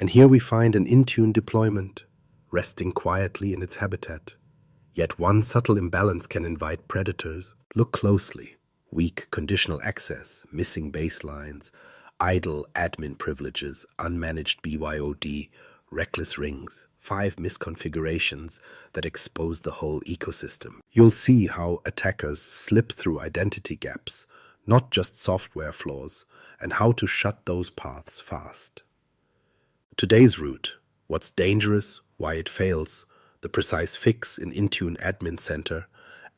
And here we find an Intune deployment, resting quietly in its habitat. Yet one subtle imbalance can invite predators. Look closely. Weak conditional access, missing baselines, idle admin privileges, unmanaged BYOD, reckless rings, 5 misconfigurations that expose the whole ecosystem. You'll see how attackers slip through identity gaps, not just software flaws, and how to shut those paths fast. Today's route: what's dangerous, why it fails, the precise fix in Intune Admin Center,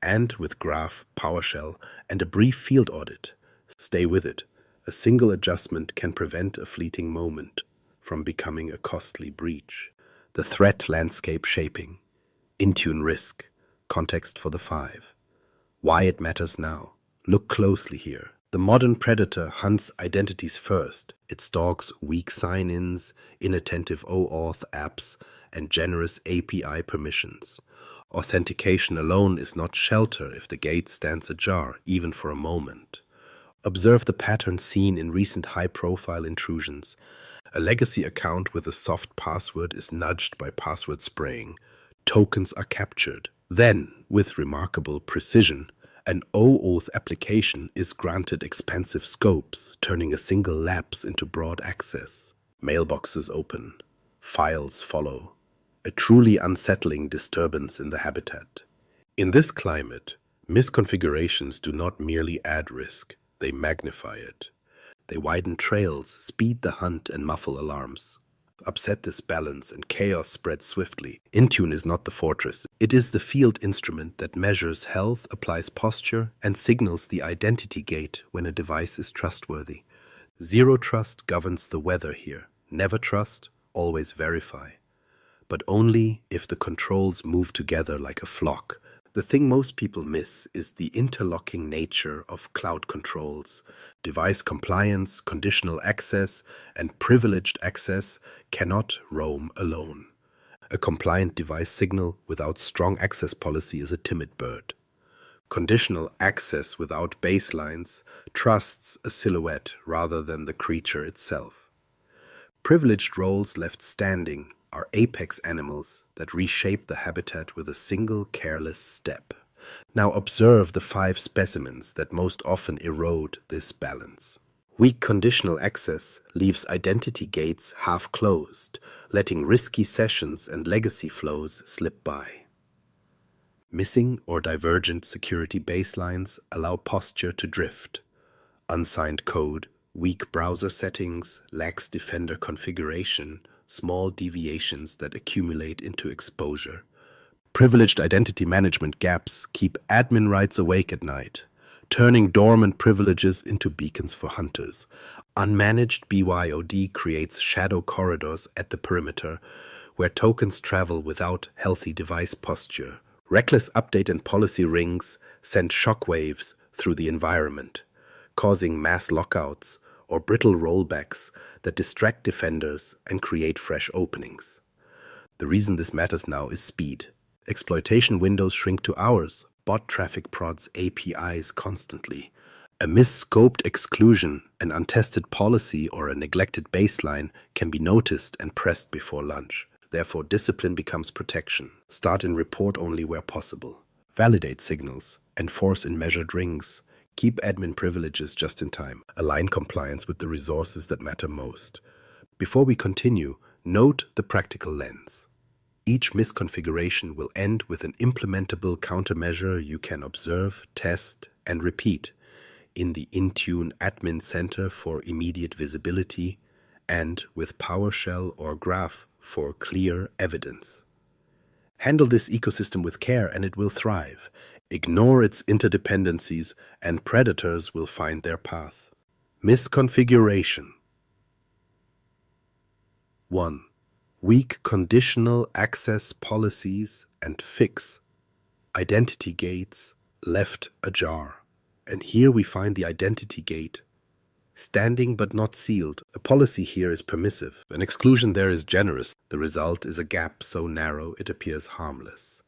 and with Graph, PowerShell, and a brief field audit. Stay with it. A single adjustment can prevent a fleeting moment from becoming a costly breach. The threat landscape shaping. Intune risk. Context for the 5. Why it matters now. Look closely here. The modern predator hunts identities first. It stalks weak sign-ins, inattentive OAuth apps, and generous API permissions. Authentication alone is not shelter if the gate stands ajar, even for a moment. Observe the pattern seen in recent high-profile intrusions. A legacy account with a soft password is nudged by password spraying. Tokens are captured. Then, with remarkable precision, an OAuth application is granted expansive scopes, turning a single lapse into broad access. Mailboxes open. Files follow. A truly unsettling disturbance in the habitat. In this climate, misconfigurations do not merely add risk, they magnify it. They widen trails, speed the hunt, and muffle alarms. Upset this balance and chaos spreads swiftly. Intune is not the fortress. It is the field instrument that measures health, applies posture, and signals the identity gate when a device is trustworthy. Zero trust governs the weather here. Never trust, always verify. But only if the controls move together like a flock. The thing most people miss is the interlocking nature of cloud controls. Device compliance, conditional access, and privileged access cannot roam alone. A compliant device signal without strong access policy is a timid bird. Conditional access without baselines trusts a silhouette rather than the creature itself. Privileged roles left standing are apex animals that reshape the habitat with a single careless step. Now observe the 5 specimens that most often erode this balance. Weak conditional access leaves identity gates half closed, letting risky sessions and legacy flows slip by. Missing or divergent security baselines allow posture to drift. Unsigned code, weak browser settings, lax defender configuration, small deviations that accumulate into exposure. Privileged identity management gaps keep admin rights awake at night, turning dormant privileges into beacons for hunters. Unmanaged BYOD creates shadow corridors at the perimeter where tokens travel without healthy device posture. Reckless update and policy rings send shockwaves through the environment, causing mass lockouts or brittle rollbacks that distract defenders and create fresh openings. The reason this matters now is speed. Exploitation windows shrink to hours. Bot traffic prods APIs constantly. A misscoped exclusion, an untested policy, or a neglected baseline can be noticed and pressed before lunch. Therefore, discipline becomes protection. Start and report only where possible. Validate signals. Enforce in measured rings. Keep admin privileges just in time. Align compliance with the resources that matter most. Before we continue, note the practical lens. Each misconfiguration will end with an implementable countermeasure you can observe, test, and repeat in the Intune Admin Center for immediate visibility and with PowerShell or Graph for clear evidence. Handle this ecosystem with care and it will thrive. Ignore its interdependencies and predators will find their path. Misconfiguration. 1. Weak conditional access policies and fix. Identity gates left ajar. And here we find the identity gate. Standing but not sealed. A policy here is permissive. An exclusion there is generous. The result is a gap so narrow it appears harmless,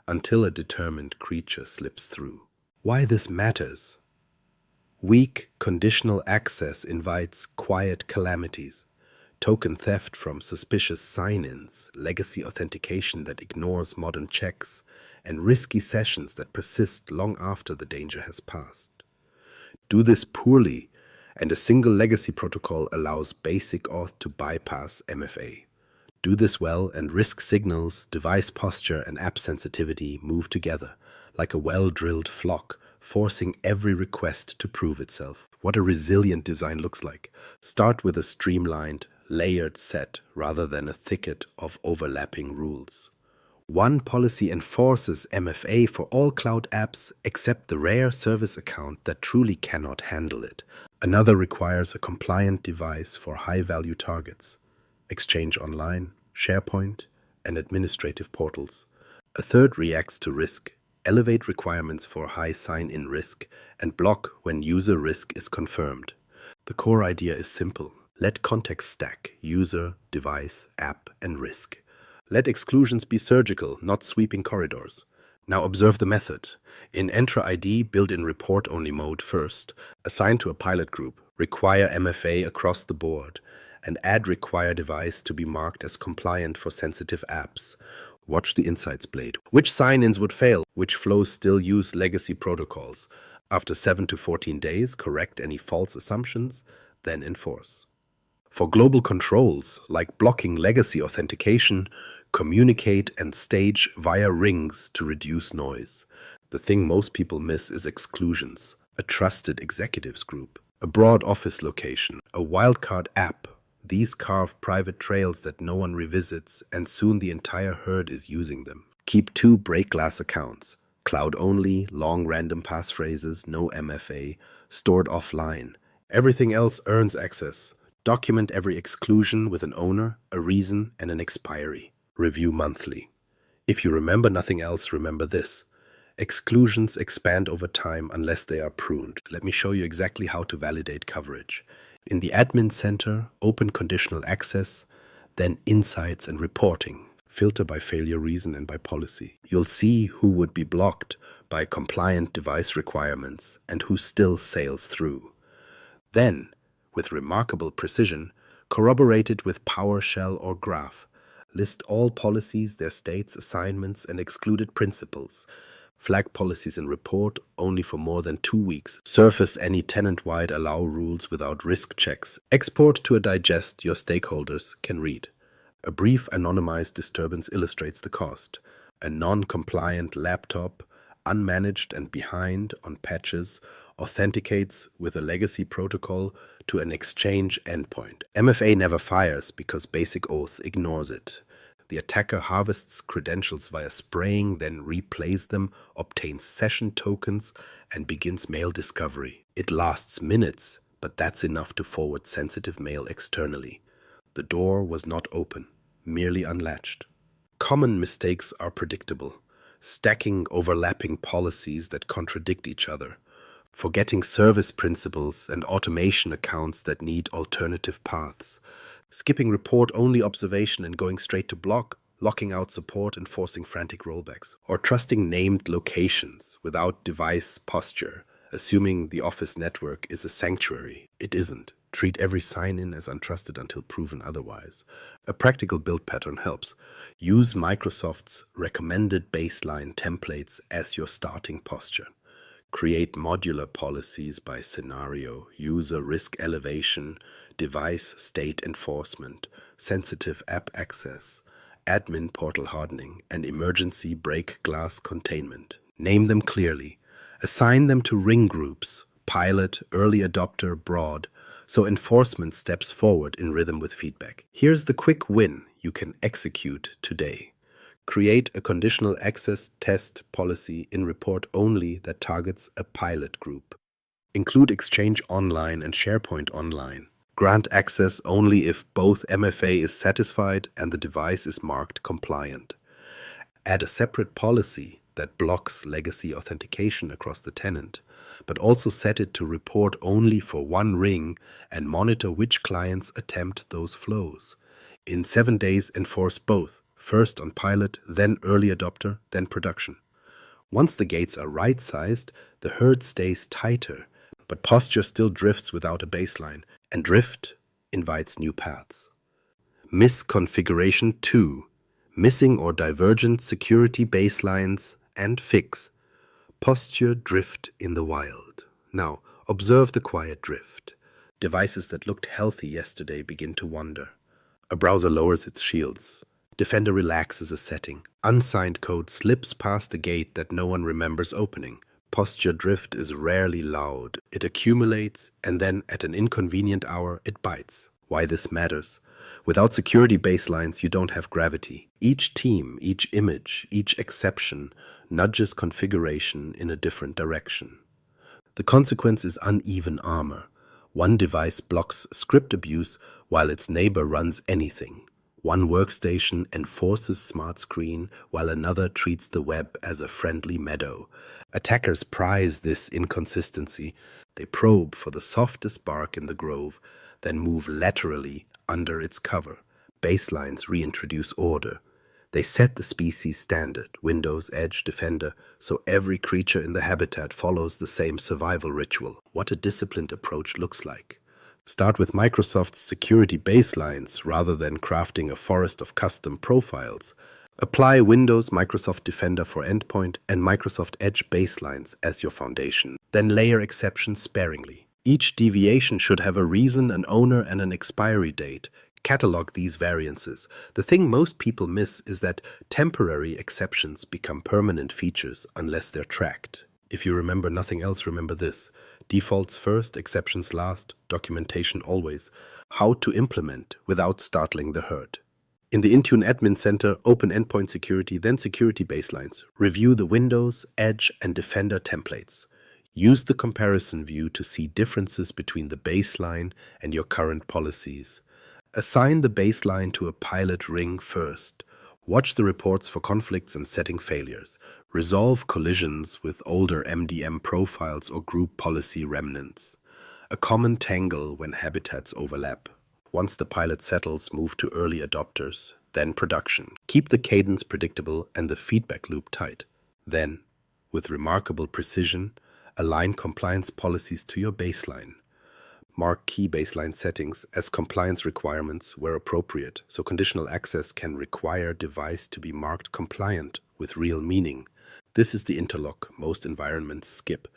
until a determined creature slips through. Why this matters? Weak conditional access invites quiet calamities. token theft from suspicious sign-ins, legacy authentication that ignores modern checks, and risky sessions that persist long after the danger has passed. Do this poorly, and a single legacy protocol allows basic auth to bypass MFA. Do this well, and risk signals, device posture, and app sensitivity move together, like a well-drilled flock, forcing every request to prove itself. What a resilient design looks like. Start with a streamlined, layered set rather than a thicket of overlapping rules. One policy enforces MFA for all cloud apps except the rare service account that truly cannot handle it. Another requires a compliant device for high-value targets, Exchange Online, SharePoint, and administrative portals. A third reacts to risk, elevate requirements for high sign-in risk, and block when user risk is confirmed. The core idea is simple. Let context stack user, device, app, and risk. Let exclusions be surgical, not sweeping corridors. Now observe the method. In Entra ID, build-in report-only mode first. Assign to a pilot group. Require MFA across the board. And add require device to be marked as compliant for sensitive apps. Watch the insights blade. Which sign-ins would fail? Which flows still use legacy protocols? After 7 to 14 days, correct any false assumptions, then enforce. For global controls, like blocking legacy authentication, communicate and stage via rings to reduce noise. The thing most people miss is exclusions, a trusted executives group, a broad office location, a wildcard app. These carve private trails that no one revisits, and soon the entire herd is using them. Keep 2 break-glass accounts, cloud-only, long random passphrases, no MFA, stored offline. Everything else earns access. Document every exclusion with an owner, a reason, and an expiry. Review monthly. If you remember nothing else, remember this. Exclusions expand over time unless they are pruned. Let me show you exactly how to validate coverage. In the admin center, open conditional access, then insights and reporting. Filter by failure reason and by policy. You'll see who would be blocked by compliant device requirements and who still sails through. Then, with remarkable precision, corroborate it with PowerShell or Graph. List all policies, their states, assignments, and excluded principals. Flag policies in report only for more than 2 weeks. Surface any tenant-wide allow rules without risk checks. Export to a digest your stakeholders can read. A brief anonymized disturbance illustrates the cost. A non-compliant laptop, unmanaged and behind on patches, authenticates with a legacy protocol to an Exchange endpoint. MFA never fires because basic oath ignores it. The attacker harvests credentials via spraying, then replays them, obtains session tokens, and begins mail discovery. It lasts minutes, but that's enough to forward sensitive mail externally. The door was not open, merely unlatched. Common mistakes are predictable. Stacking overlapping policies that contradict each other. Forgetting service principles and automation accounts that need alternative paths. Skipping report-only observation and going straight to block, locking out support and forcing frantic rollbacks. Or trusting named locations without device posture, assuming the office network is a sanctuary. It isn't. Treat every sign-in as untrusted until proven otherwise. A practical build pattern helps. Use Microsoft's recommended baseline templates as your starting posture. Create modular policies by scenario, user risk elevation, device state enforcement, sensitive app access, admin portal hardening, and emergency break glass containment. Name them clearly. Assign them to ring groups, pilot, early adopter, broad, so enforcement steps forward in rhythm with feedback. Here's the quick win you can execute today. Create a conditional access test policy in report only that targets a pilot group. Include Exchange Online and SharePoint Online. Grant access only if both MFA is satisfied and the device is marked compliant. Add a separate policy that blocks legacy authentication across the tenant, but also set it to report only for one ring and monitor which clients attempt those flows. In 7 days, enforce both. First on pilot, then early adopter, then production. Once the gates are right-sized, the herd stays tighter, but posture still drifts without a baseline, and drift invites new paths. Misconfiguration 2. Missing or divergent security baselines and fix. Posture drift in the wild. Now, observe the quiet drift. Devices that looked healthy yesterday begin to wander. A browser lowers its shields. Defender relaxes a setting. Unsigned code slips past a gate that no one remembers opening. Posture drift is rarely loud. It accumulates, and then at an inconvenient hour, it bites. Why this matters? Without security baselines, you don't have gravity. Each team, each image, each exception nudges configuration in a different direction. The consequence is uneven armor. One device blocks script abuse while its neighbor runs anything. One workstation enforces smart screen while another treats the web as a friendly meadow. Attackers prize this inconsistency. They probe for the softest bark in the grove, then move laterally under its cover. Baselines reintroduce order. They set the species standard, Windows, Edge, Defender, so every creature in the habitat follows the same survival ritual. What a disciplined approach looks like. Start with Microsoft's security baselines rather than crafting a forest of custom profiles. Apply Windows, Microsoft Defender for Endpoint, and Microsoft Edge baselines as your foundation. Then layer exceptions sparingly. Each deviation should have a reason, an owner, and an expiry date. Catalog these variances. The thing most people miss is that temporary exceptions become permanent features unless they're tracked. If you remember nothing else, remember this. Defaults first, exceptions last, documentation always. How to implement without startling the herd. In the Intune Admin Center, open endpoint security, then security baselines. Review the Windows, Edge, and Defender templates. Use the comparison view to see differences between the baseline and your current policies. Assign the baseline to a pilot ring first. Watch the reports for conflicts and setting failures. Resolve collisions with older MDM profiles or group policy remnants. A common tangle when habitats overlap. Once the pilot settles, move to early adopters, then production. Keep the cadence predictable and the feedback loop tight. Then, with remarkable precision, align compliance policies to your baseline. Mark key baseline settings as compliance requirements where appropriate, so conditional access can require device to be marked compliant with real meaning. This is the interlock most environments skip.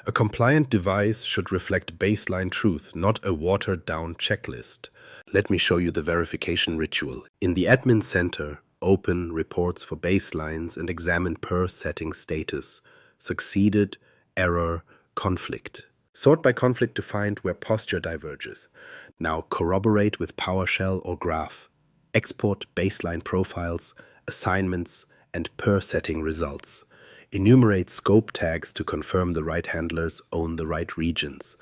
A compliant device should reflect baseline truth, not a watered-down checklist. Let me show you the verification ritual. In the Admin Center, open reports for baselines and examine per setting status. Succeeded, error, conflict. Sort by conflict to find where posture diverges. Now corroborate with PowerShell or Graph. Export baseline profiles, assignments, and per setting results. Enumerate scope tags to confirm the right handlers own the right regions.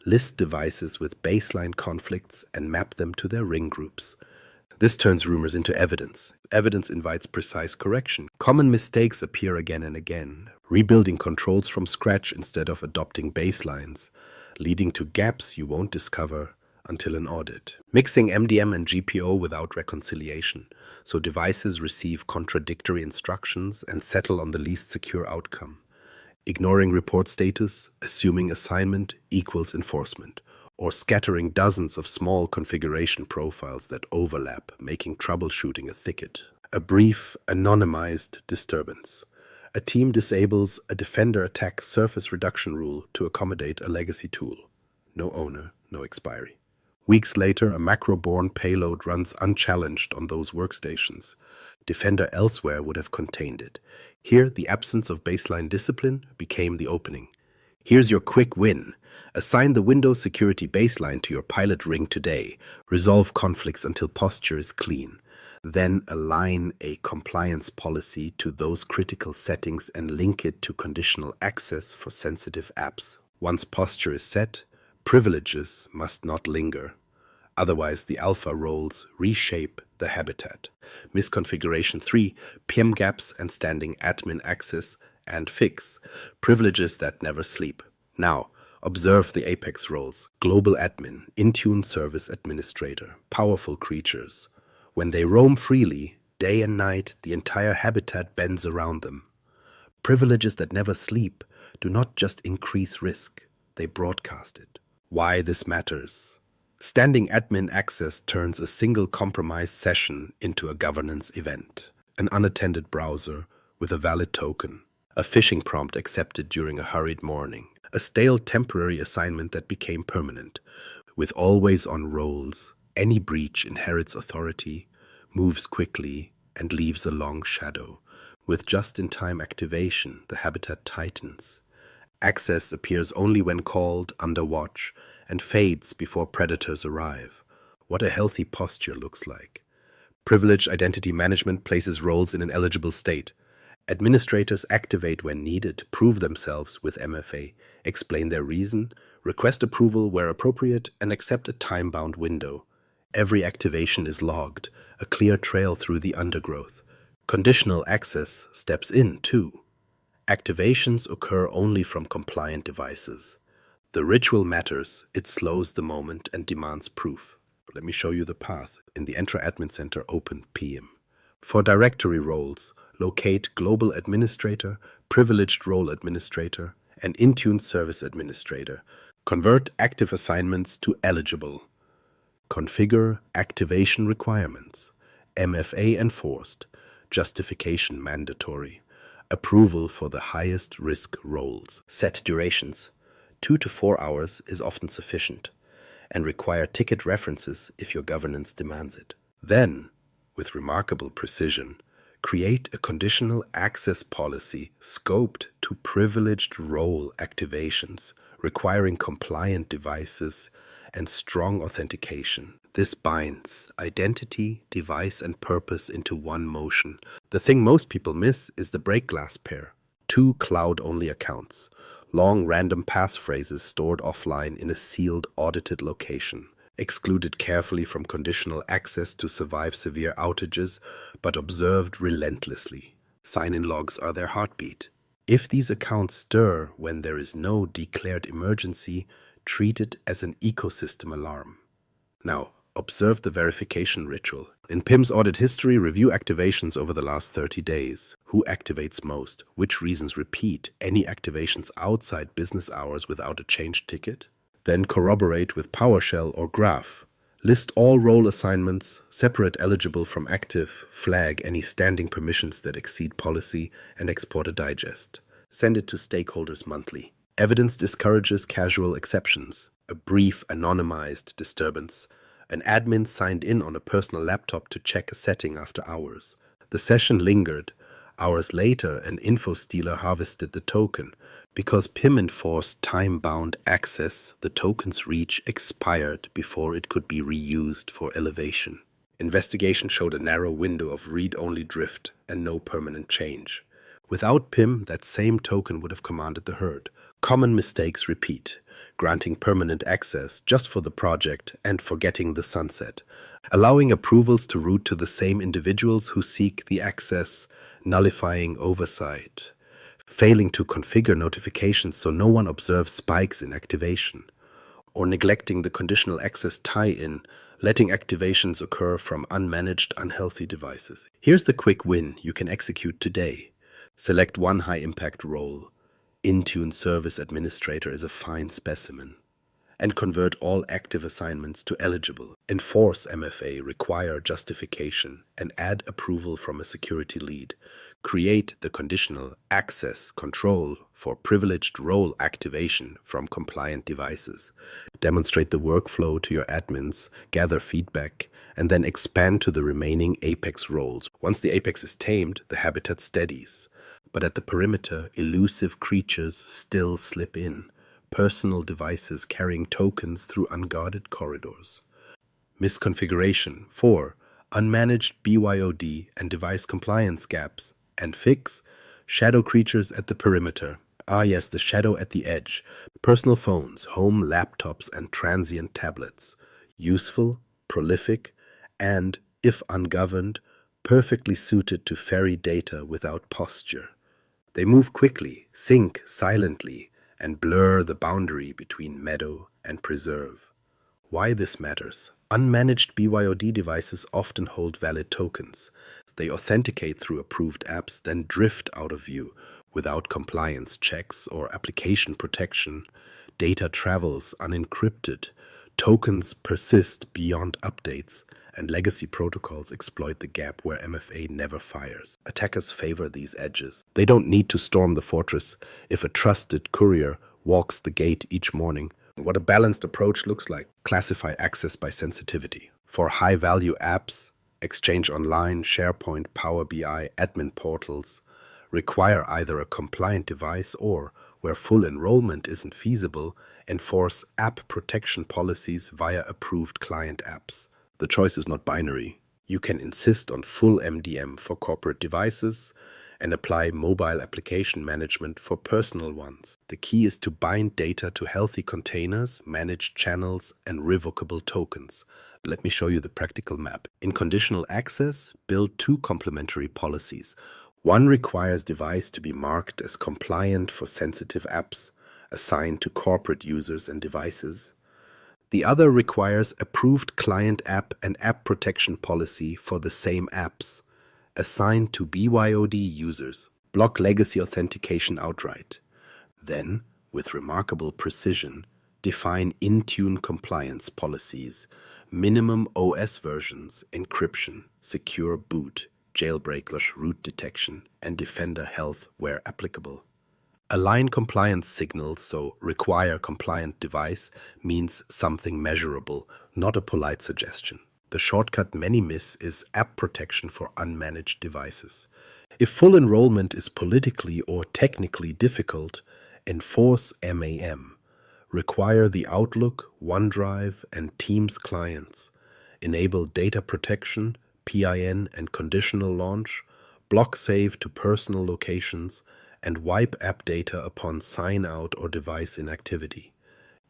List devices with baseline conflicts and map them to their ring groups. This turns rumors into evidence. Evidence invites precise correction. Common mistakes appear again and again. Rebuilding controls from scratch instead of adopting baselines, leading to gaps you won't discover until an audit. Mixing MDM and GPO without reconciliation, so devices receive contradictory instructions and settle on the least secure outcome. Ignoring report status, assuming assignment equals enforcement, or scattering dozens of small configuration profiles that overlap, making troubleshooting a thicket. A brief, anonymized disturbance. A team disables a Defender attack surface reduction rule to accommodate a legacy tool. No owner, no expiry. Weeks later, a macro-born payload runs unchallenged on those workstations. Defender elsewhere would have contained it. Here, the absence of baseline discipline became the opening. Here's your quick win. Assign the Windows security baseline to your pilot ring today. Resolve conflicts until posture is clean. Then align a compliance policy to those critical settings and link it to conditional access for sensitive apps. Once posture is set, privileges must not linger. Otherwise, the alpha roles reshape the habitat. Misconfiguration 3, PM gaps and standing admin access and fix, privileges that never sleep. Now, observe the apex roles. Global admin, Intune service administrator, powerful creatures. When they roam freely, day and night, the entire habitat bends around them. Privileges that never sleep do not just increase risk, they broadcast it. Why this matters? Standing admin access turns a single compromised session into a governance event. An unattended browser with a valid token. A phishing prompt accepted during a hurried morning. A stale temporary assignment that became permanent. With always-on roles, any breach inherits authority, moves quickly, and leaves a long shadow. With just-in-time activation, the habitat tightens. Access appears only when called, under watch, and fades before predators arrive. What a healthy posture looks like. Privileged identity management places roles in an eligible state. Administrators activate when needed, prove themselves with MFA, explain their reason, request approval where appropriate, and accept a time-bound window. Every activation is logged, a clear trail through the undergrowth. Conditional access steps in, too. Activations occur only from compliant devices. The ritual matters, it slows the moment and demands proof. Let me show you the path. In the Entra Admin Center, open PM. For directory roles, locate Global Administrator, Privileged Role Administrator, and Intune Service Administrator. Convert active assignments to eligible. Configure activation requirements. MFA enforced. Justification mandatory. Approval for the highest risk roles. Set durations. 2 to 4 hours is often sufficient, and require ticket references if your governance demands it. Then, with remarkable precision, create a conditional access policy scoped to privileged role activations, requiring compliant devices and strong authentication. This binds identity, device, and purpose into one motion. The thing most people miss is the break glass pair. 2 cloud-only accounts. Long random passphrases stored offline in a sealed, audited location, excluded carefully from conditional access to survive severe outages, but observed relentlessly. Sign-in logs are their heartbeat. If these accounts stir when there is no declared emergency, treat it as an ecosystem alarm. Now, observe the verification ritual. In PIM's audit history, review activations over the last 30 days. Who activates most? Which reasons repeat? Any activations outside business hours without a changed ticket? Then corroborate with PowerShell or Graph. List all role assignments, separate eligible from active, flag any standing permissions that exceed policy, and export a digest. Send it to stakeholders monthly. Evidence discourages casual exceptions. A brief, anonymized disturbance. An admin signed in on a personal laptop to check a setting after hours. The session lingered. Hours later, an info stealer harvested the token. Because PIM enforced time-bound access, the token's reach expired before it could be reused for elevation. Investigation showed a narrow window of read-only drift and no permanent change. Without PIM, that same token would have commanded the herd. Common mistakes repeat. Granting permanent access just for the project and forgetting the sunset, allowing approvals to route to the same individuals who seek the access, nullifying oversight, failing to configure notifications so no one observes spikes in activation, or neglecting the conditional access tie-in, letting activations occur from unmanaged, unhealthy devices. Here's the quick win you can execute today. Select one high-impact role. Intune Service Administrator is a fine specimen. And convert all active assignments to eligible. Enforce MFA, require justification, and add approval from a security lead. Create the conditional access control for privileged role activation from compliant devices. Demonstrate the workflow to your admins, gather feedback, and then expand to the remaining Apex roles. Once the Apex is tamed, the habitat steadies. But at the perimeter, elusive creatures still slip in, personal devices carrying tokens through unguarded corridors. Misconfiguration. 4. Unmanaged BYOD and device compliance gaps. And fix. Shadow creatures at the perimeter. Ah yes, the shadow at the edge. Personal phones, home laptops, and transient tablets. Useful, prolific, and, if ungoverned, perfectly suited to ferry data without posture. They move quickly, sync silently, and blur the boundary between meadow and preserve. Why this matters? Unmanaged BYOD devices often hold valid tokens. They authenticate through approved apps, then drift out of view without compliance checks or application protection. Data travels unencrypted, Tokens persist beyond updates, and legacy protocols exploit the gap where MFA never fires. Attackers favor these edges. They don't need to storm the fortress if a trusted courier walks the gate each morning. What a balanced approach looks like. Classify access by sensitivity. For high-value apps, Exchange Online, SharePoint, Power BI, admin portals require either a compliant device or, where full enrollment isn't feasible, enforce app protection policies via approved client apps. The choice is not binary. You can insist on full MDM for corporate devices and apply mobile application management for personal ones. The key is to bind data to healthy containers, manage channels, and revocable tokens. Let me show you the practical map. In conditional access, build two complementary policies. One requires device to be marked as compliant for sensitive apps assigned to corporate users and devices. The other requires approved client app and app protection policy for the same apps assigned to BYOD users. Block legacy authentication outright. Then, with remarkable precision, define Intune compliance policies, minimum OS versions, encryption, secure boot, jailbreak/root detection, and defender health where applicable. Align compliance signals so require compliant device means something measurable, not a polite suggestion. The shortcut many miss is app protection for unmanaged devices. If full enrollment is politically or technically difficult, enforce MAM. Require the Outlook, OneDrive, and Teams clients. Enable data protection, PIN and conditional launch, block save to personal locations, and wipe app data upon sign-out or device inactivity.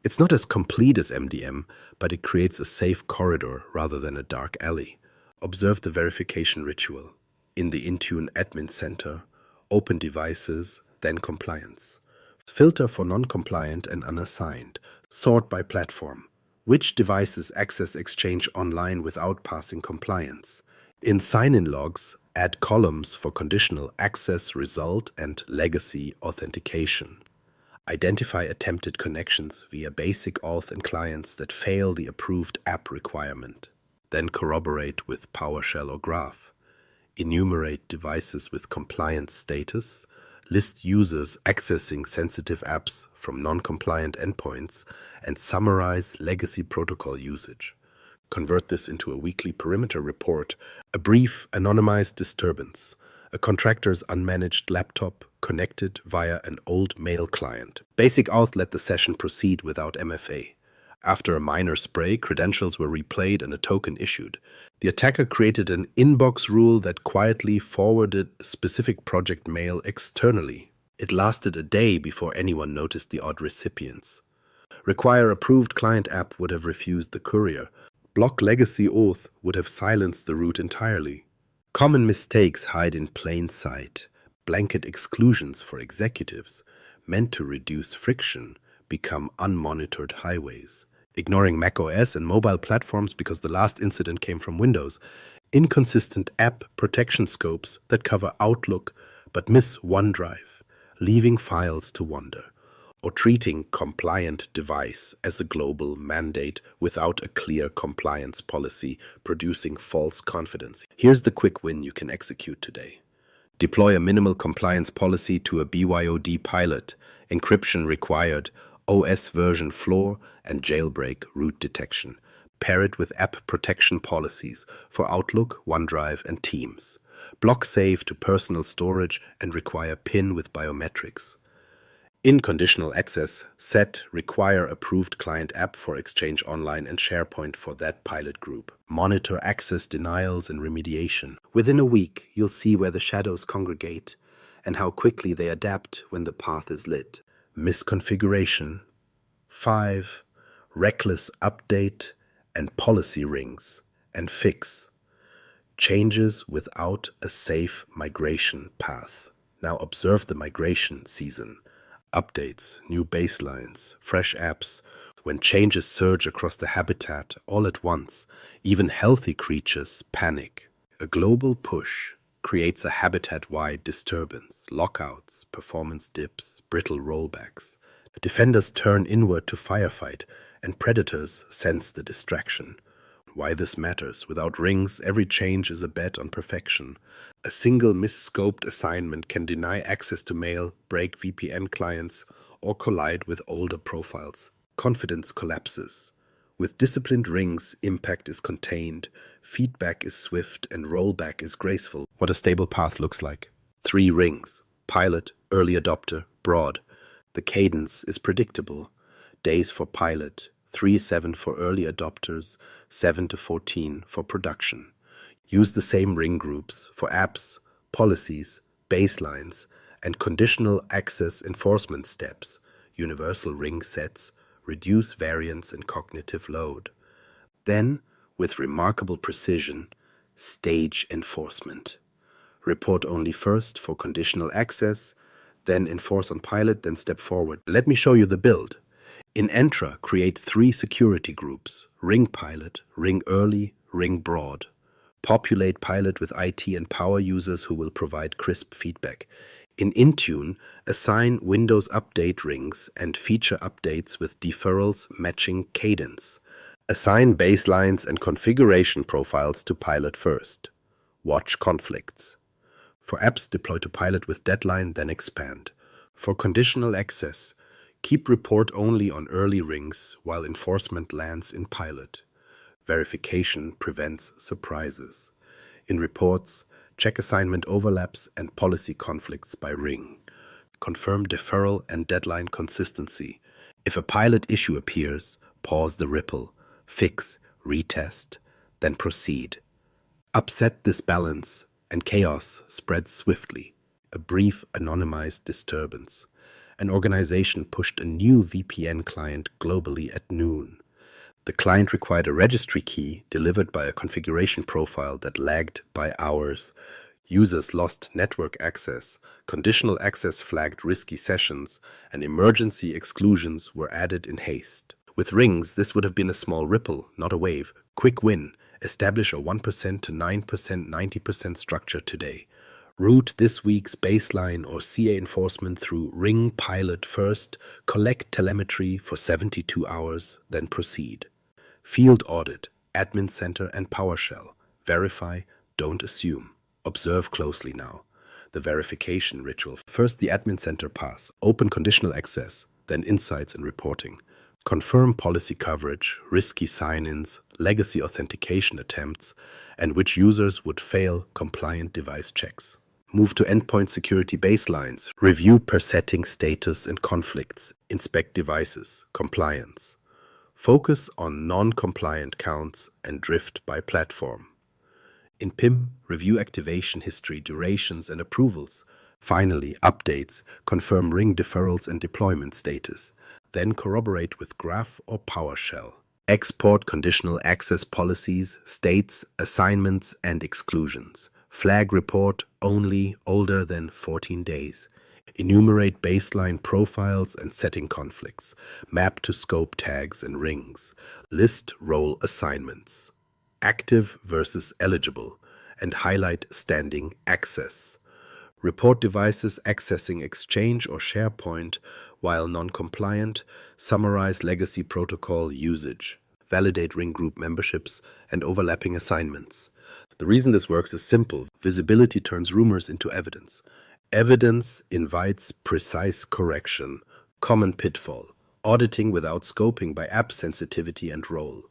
It's not as complete as MDM, but it creates a safe corridor rather than a dark alley. Observe the verification ritual. In the Intune Admin Center, open devices, then compliance. Filter for non-compliant and unassigned. Sort by platform. Which devices access Exchange Online without passing compliance? In sign-in logs, add columns for conditional access, result, and legacy authentication. Identify attempted connections via basic auth in clients that fail the approved app requirement. Then corroborate with PowerShell or Graph. Enumerate devices with compliance status. List users accessing sensitive apps from non-compliant endpoints, and summarize legacy protocol usage. Convert this into a weekly perimeter report, a brief anonymized disturbance, a contractor's unmanaged laptop connected via an old mail client. Basic auth let the session proceed without MFA. After a minor spray, credentials were replayed and a token issued. The attacker created an inbox rule that quietly forwarded specific project mail externally. It lasted a day before anyone noticed the odd recipients. Require approved client app would have refused the courier. Block legacy auth would have silenced the root entirely. Common mistakes hide in plain sight. Blanket exclusions for executives, meant to reduce friction, become unmonitored highways. Ignoring macOS and mobile platforms because the last incident came from Windows. Inconsistent app protection scopes that cover Outlook but miss OneDrive, leaving files to wander. Or treating compliant device as a global mandate without a clear compliance policy, producing false confidence. Here's the quick win you can execute today. Deploy a minimal compliance policy to a BYOD pilot, encryption required, OS version floor, and jailbreak root detection. Pair it with app protection policies for Outlook, OneDrive, and Teams. Block save to personal storage and require PIN with biometrics. In conditional access, set require approved client app for Exchange Online and SharePoint for that pilot group. Monitor access denials and remediation. Within a week, you'll see where the shadows congregate and how quickly they adapt when the path is lit. Misconfiguration. 5. Reckless update and policy rings. And fix. Changes without a safe migration path. Now observe the migration season. Updates, new baselines, fresh apps. When changes surge across the habitat all at once, even healthy creatures panic. A global push creates a habitat-wide disturbance, lockouts, performance dips, brittle rollbacks. Defenders turn inward to firefight, and predators sense the distraction. Why this matters: without rings, every change is a bet on perfection. A single misscoped assignment can deny access to mail, break VPN clients, or collide with older profiles. Confidence collapses. With disciplined rings, impact is contained, feedback is swift, and rollback is graceful. What a stable path looks like. 3 rings: pilot, early adopter, broad. The cadence is predictable. Days for pilot, 3-7 for early adopters, 7-14 for production. Use the same ring groups for apps, policies, baselines, and conditional access enforcement steps. Universal ring sets reduce variance and cognitive load. Then, with remarkable precision, stage enforcement. Report only first for conditional access, then enforce on pilot, then step forward. Let me show you the build. In Entra, create 3 security groups: ring pilot, ring early, ring broad. Populate pilot with IT and power users who will provide crisp feedback. In Intune, assign Windows update rings and feature updates with deferrals matching cadence. Assign baselines and configuration profiles to pilot first. Watch conflicts. For apps, deploy to pilot with deadline, then expand. For conditional access, keep report only on early rings while enforcement lands in pilot. Verification prevents surprises. In reports, check assignment overlaps and policy conflicts by ring. Confirm deferral and deadline consistency. If a pilot issue appears, pause the ripple, fix, retest, then proceed. Upset this balance, and chaos spreads swiftly. A brief anonymized disturbance. An organization pushed a new VPN client globally at noon. The client required a registry key delivered by a configuration profile that lagged by hours. Users lost network access, conditional access flagged risky sessions, and emergency exclusions were added in haste. With rings, this would have been a small ripple, not a wave. Quick win. Establish a 1% to 9%, 90% structure today. Route this week's baseline or CA enforcement through ring pilot first, collect telemetry for 72 hours, then proceed. Field audit, admin center and PowerShell. Verify, don't assume. Observe closely now. The verification ritual. First the admin center pass, open conditional access, then insights and reporting. Confirm policy coverage, risky sign-ins, legacy authentication attempts, and which users would fail compliant device checks. Move to endpoint security baselines. Review per setting status and conflicts. Inspect devices. Compliance. Focus on non-compliant counts and drift by platform. In PIM, review activation history, durations, and approvals. Finally, updates. Confirm ring deferrals and deployment status. Then corroborate with Graph or PowerShell. Export conditional access policies, states, assignments, and exclusions. Flag report only older than 14 days. Enumerate baseline profiles and setting conflicts. Map to scope tags and rings. List role assignments. Active versus eligible, and highlight standing access. Report devices accessing Exchange or SharePoint while non-compliant. Summarize legacy protocol usage. Validate ring group memberships and overlapping assignments. The reason this works is simple. Visibility turns rumors into evidence. Evidence invites precise correction. Common pitfall. Auditing without scoping by app sensitivity and role.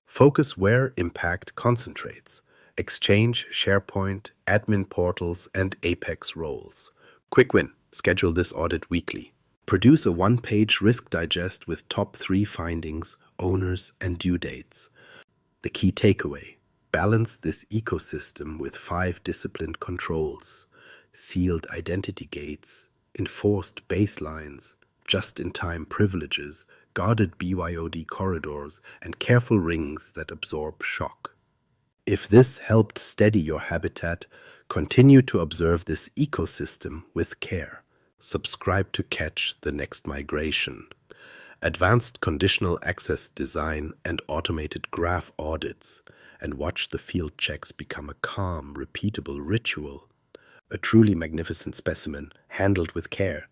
Focus where impact concentrates. Exchange, SharePoint, admin portals, and Apex roles. Quick win. Schedule this audit weekly. Produce a 1-page risk digest with top 3 findings, owners, and due dates. The key takeaway. Balance this ecosystem with 5 disciplined controls. Sealed identity gates, enforced baselines, just-in-time privileges, guarded BYOD corridors, and careful rings that absorb shock. If this helped steady your habitat, continue to observe this ecosystem with care. Subscribe to catch the next migration. Advanced conditional access design and automated graph audits, and watch the field checks become a calm, repeatable ritual. A truly magnificent specimen, handled with care.